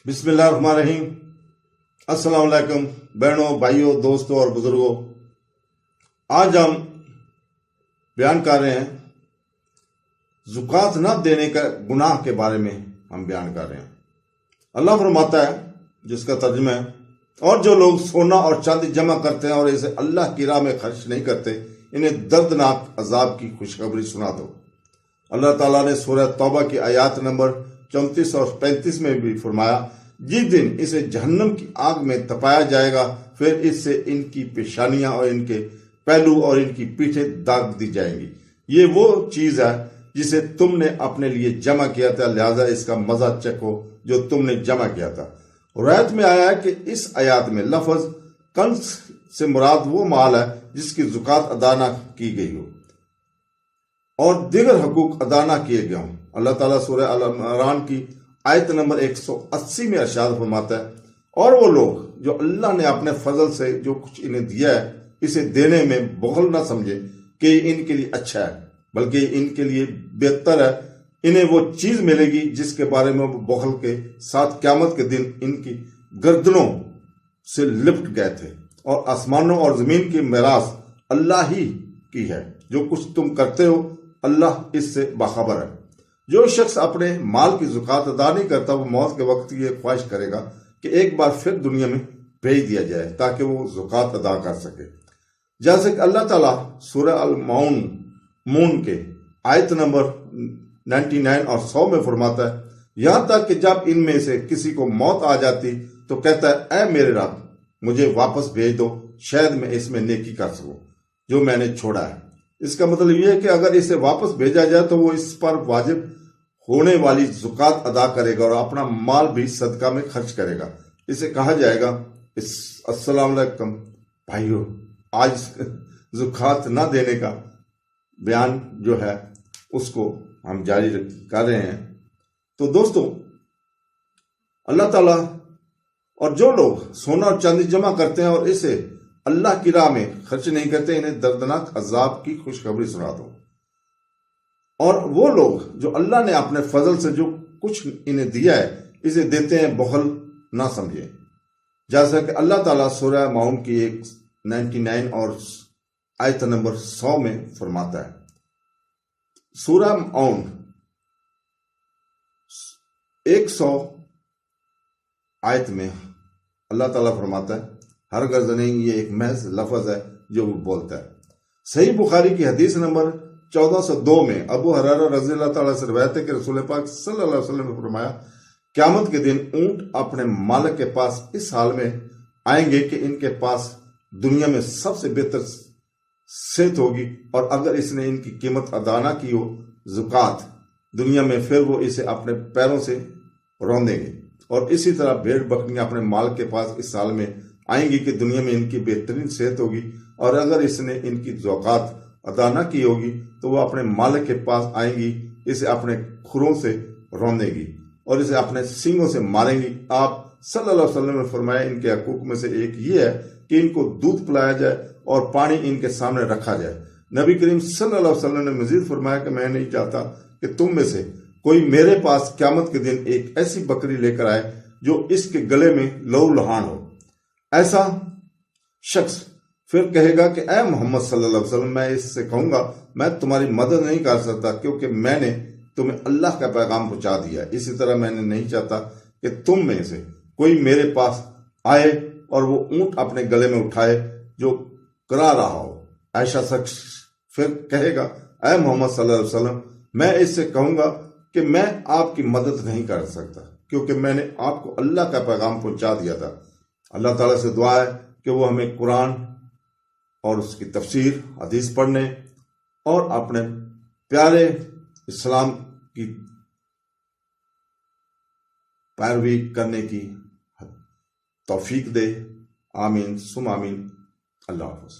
بسم اللہ الرحمن الرحیم۔ السلام علیکم بہنوں، بھائیوں، دوستوں اور بزرگوں۔ آج ہم بیان کر رہے ہیں زکوٰۃ نہ دینے کا گناہ کے بارے میں ہم بیان کر رہے ہیں۔ اللہ فرماتا ہے، جس کا ترجمہ ہے، اور جو لوگ سونا اور چاندی جمع کرتے ہیں اور اسے اللہ کی راہ میں خرچ نہیں کرتے، انہیں دردناک عذاب کی خوشخبری سنا دو۔ اللہ تعالیٰ نے سورہ توبہ کی آیات نمبر 34 اور 35 میں بھی فرمایا، جس دن اسے جہنم کی آگ میں تپایا جائے گا، پھر اس سے ان کی پیشانیاں اور ان کے پہلو اور ان کی پیٹھیں داغ دی جائیں گی۔ یہ وہ چیز ہے جسے تم نے اپنے لیے جمع کیا تھا، لہذا اس کا مزہ چکھو جو تم نے جمع کیا تھا۔ روایت میں آیا ہے کہ اس آیات میں لفظ کنز سے مراد وہ مال ہے جس کی زکوٰۃ ادا نہ کی گئی ہو اور دیگر حقوق ادا نہ کیے گئے ہوں۔ اللہ تعالیٰ سورہ آل عمران کی آیت نمبر 180 میں ارشاد فرماتا ہے، اور وہ لوگ جو اللہ نے اپنے فضل سے جو کچھ انہیں دیا ہے اسے دینے میں بخل نہ سمجھے کہ یہ ان کے لیے اچھا ہے، بلکہ یہ ان کے لیے بہتر ہے۔ انہیں وہ چیز ملے گی جس کے بارے میں وہ بخل کے ساتھ قیامت کے دن ان کی گردنوں سے لپٹ گئے تھے، اور آسمانوں اور زمین کی میراث اللہ ہی کی ہے، جو کچھ تم کرتے ہو اللہ اس سے باخبر ہے۔ جو شخص اپنے مال کی زکوٰۃ ادا نہیں کرتا، وہ موت کے وقت یہ خواہش کرے گا کہ ایک بار پھر دنیا میں بھیج دیا جائے تاکہ وہ زکوٰۃ ادا کر سکے۔ جیسے کہ اللہ تعالیٰ سورہ المؤمنون کے آیت نمبر 99 اور 100 میں فرماتا ہے، یہاں تک کہ جب ان میں سے کسی کو موت آ جاتی تو کہتا ہے، اے میرے رب، مجھے واپس بھیج دو، شاید میں اس میں نیکی کر سکوں جو میں نے چھوڑا ہے۔ اس کا مطلب یہ ہے کہ اگر اسے واپس بھیجا جائے تو وہ اس پر واجب ہونے والی زکوٰۃ ادا کرے گا اور اپنا مال بھی صدقہ میں خرچ کرے گا۔ اسے کہا جائے گا، السلام علیکم بھائیو، آج زکوٰۃ نہ دینے کا بیان جو ہے اس کو ہم جاری کر رہے ہیں۔ تو دوستو، اللہ تعالیٰ اور جو لوگ سونا اور چاندی جمع کرتے ہیں اور اسے اللہ کی راہ میں خرچ نہیں کرتے، انہیں دردناک عذاب کی خوشخبری سنا دو۔ اور وہ لوگ جو اللہ نے اپنے فضل سے جو کچھ انہیں دیا ہے اسے دیتے ہیں، بخل نہ سمجھے۔ جیسا کہ اللہ تعالیٰ سورہ معون کی 99 اور آیت نمبر 100 میں فرماتا ہے۔ سورہ معون 100 آیت میں اللہ تعالیٰ فرماتا ہے، ہرگز نہیں، یہ ایک محض لفظ ہے جو وہ بولتا ہے۔ صحیح بخاری کی حدیث نمبر 1402 میں ابو ہریرہ رضی اللہ تعالیٰ سے روایت ہے کہ رسول پاک صلی اللہ علیہ وسلم نے فرمایا، قیامت کے دن اونٹ اپنے مالک کے پاس اس حال میں آئیں گے کہ ان کے پاس دنیا میں سب سے بہتر صحت ہوگی، اور اگر اس نے ان کی قیمت ادا نہ کی ہو زکوٰۃ دنیا میں، پھر وہ اسے اپنے پیروں سے روندیں گے۔ اور اسی طرح بھیڑ بکریاں اپنے مالک کے پاس اس حال میں آئیں گی کہ دنیا میں ان کی بہترین صحت ہوگی، اور اگر اس نے ان کی زکوٰۃ ادا نہ کی ہوگی تو وہ اپنے مالک کے پاس آئیں گی، اسے اپنے کھروں سے روندیں گی اور اسے اپنے سینگوں سے ماریں گی۔ آپ صلی اللہ علیہ وسلم نے فرمایا، ان کے حقوق میں سے ایک یہ ہے کہ ان کو دودھ پلایا جائے اور پانی ان کے سامنے رکھا جائے۔ نبی کریم صلی اللہ علیہ وسلم نے مزید فرمایا کہ میں نہیں چاہتا کہ تم میں سے کوئی میرے پاس قیامت کے دن ایک ایسی بکری لے کر آئے جو اس کے گلے میں لہو لہان ہو۔ ایسا شخص پھر کہے گا کہ اے محمد صلی اللہ علیہ وسلم، میں اس سے کہوں گا، میں تمہاری مدد نہیں کر سکتا کیونکہ میں نے تمہیں اللہ کا پیغام پہنچا دیا۔ اسی طرح میں نے نہیں چاہتا کہ تم میں سے کوئی میرے پاس آئے اور وہ اونٹ اپنے گلے میں اٹھائے جو کرا رہا ہو۔ ایسا شخص پھر کہے گا، اے محمد صلی اللہ علیہ وسلم، میں اس سے کہوں گا کہ میں آپ کی مدد نہیں کر سکتا کیونکہ میں نے آپ کو اللہ کا پیغام پہنچا دیا تھا۔ اللہ تعالیٰ سے دعا ہے کہ وہ ہمیں قرآن اور اس کی تفسیر، حدیث پڑھنے اور اپنے پیارے اسلام کی پیروی کرنے کی توفیق دے۔ آمین ثم آمین۔ اللہ حافظ۔